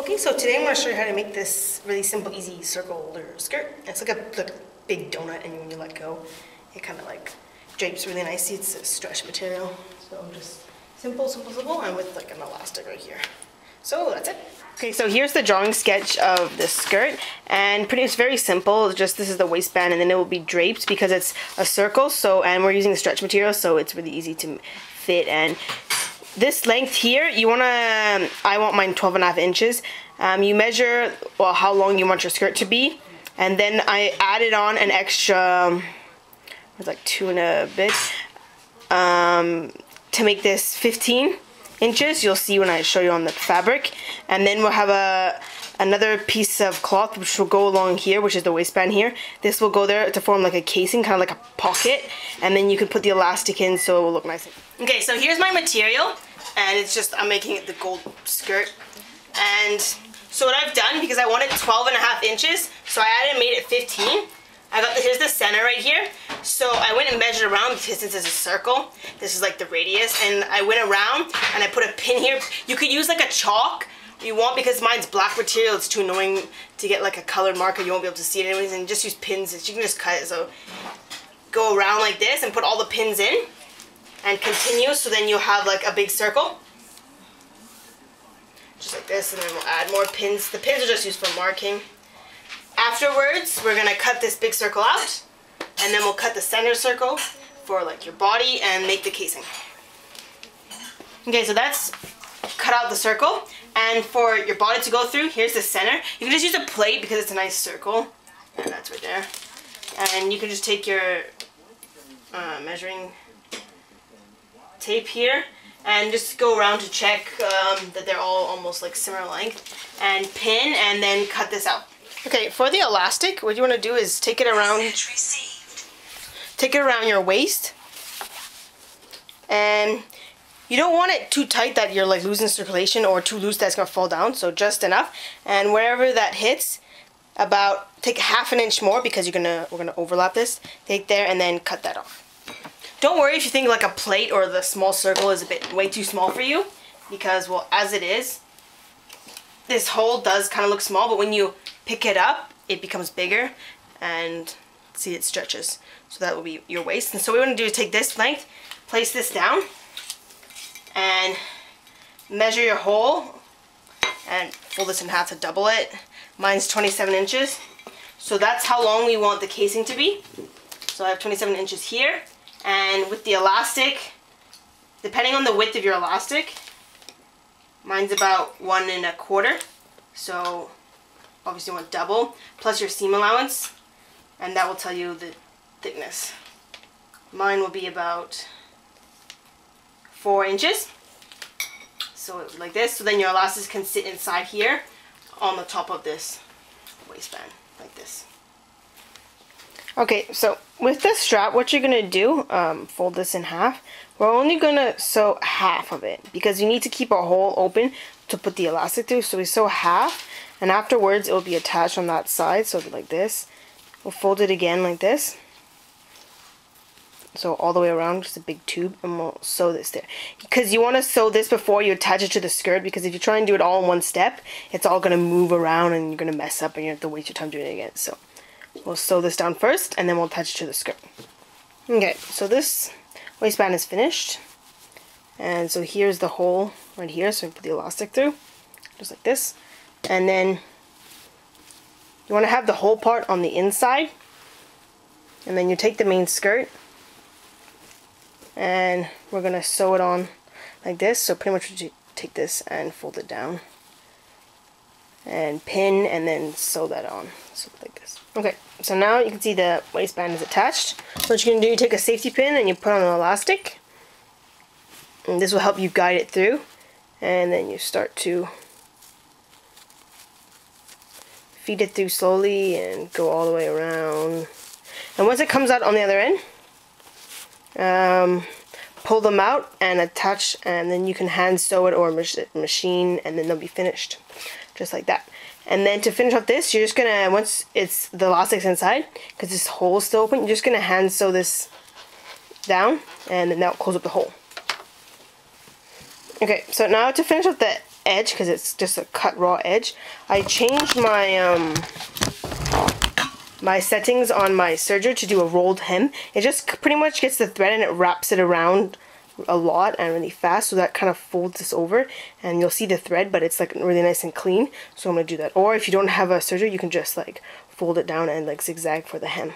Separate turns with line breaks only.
Okay, so today I'm going to show you how to make this really simple, easy circle or skirt. It's like a big donut, and when you let go, it kind of like drapes really nicely. It's a stretch material, so just simple, and with like an elastic right here. So that's it. Okay, so here's the drawing sketch of the skirt, and it's very simple. It's just this is the waistband, and then it will be draped because it's a circle. So, and we're using the stretch material, so it's really easy to fit. And this length here, I want mine 12.5 inches. You measure, well, how long you want your skirt to be, and then I added on an extra, it's like 2 and a bit, to make this 15 inches. You'll see when I show you on the fabric. And then we'll have another piece of cloth which will go along here, which is the waistband here. This will go there to form like a casing, kind of like a pocket, and then you can put the elastic in so it will look nice. Okay, so here's my material, and it's just, I'm making it the gold skirt. And so what I've done, because I wanted 12.5 inches, so I added and made it 15. Here's the center right here. So I went and measured around because since it's a circle, this is like the radius, and I went around and I put a pin here. You could use like a chalk if you want, because mine's black material. It's too annoying to get like a colored marker. You won't be able to see it anyways, and just use pins. You can just cut it. So go around like this and put all the pins in and continue, so then you'll have like a big circle. Just like this, and then we'll add more pins. The pins are just used for marking. Afterwards, we're gonna cut this big circle out, and then we'll cut the center circle for like your body and make the casing. Okay, so that's cut out the circle, and for your body to go through, here's the center. You can just use a plate because it's a nice circle, and that's right there. And you can just take your measuring tape here and just go around to check that they're all almost like similar length, and pin, and then cut this out. Okay, for the elastic, what you want to do is take it around your waist, and you don't want it too tight that you're like losing circulation, or too loose that it's gonna fall down. So just enough, and wherever that hits, take 1/2 inch more, because we're gonna overlap this. Take there and then cut that off. Don't worry if you think like a plate or the small circle is way too small for you, because, well, as it is, this hole does kind of look small, but when you pick it up, it becomes bigger, and see, it stretches. So that will be your waist. And so what we want to do is take this length, place this down, and measure your hole, and fold this in half to double it. Mine's 27 inches. So that's how long we want the casing to be. So I have 27 inches here. And with the elastic, depending on the width of your elastic, mine's about 1 1/4. So obviously you want double, plus your seam allowance, and that will tell you the thickness. Mine will be about 4 inches. So like this, so then your elastic can sit inside here on the top of this waistband, like this. Okay, so with the strap, what you're gonna do, fold this in half. We're only gonna sew half of it, because you need to keep a hole open to put the elastic through. So we sew half, and afterwards it will be attached on that side, so it'll be like this. We'll fold it again like this, so all the way around, just a big tube, and we'll sew this there. Because you want to sew this before you attach it to the skirt, because if you try and do it all in one step, it's all gonna move around and you're gonna mess up, and you have to waste your time doing it again. So we'll sew this down first, and then we'll attach it to the skirt. Okay, so this waistband is finished, and so here's the hole right here, so we put the elastic through, just like this. And then you want to have the whole part on the inside, and then you take the main skirt, and we're going to sew it on like this. So pretty much you take this and fold it down, and pin, and then sew that on, so like this. Okay, so now you can see the waistband is attached. So what you're going to do, you take a safety pin and you put on an elastic, and this will help you guide it through, and then you start to feed it through slowly and go all the way around. And once it comes out on the other end, pull them out and attach, and then you can hand sew it or machine, and then they'll be finished just like that. And then to finish off this, you're just gonna, once the elastic's inside, because this hole is still open, you're just gonna hand sew this down, and then that will close up the hole. Okay, so now to finish up the edge because it's just a cut raw edge. I changed my my settings on my serger to do a rolled hem. It just pretty much gets the thread and it wraps it around a lot and really fast, so that kind of folds this over and you'll see the thread, but it's like really nice and clean. So I'm gonna do that. Or if you don't have a serger, you can just like fold it down and like zigzag for the hem.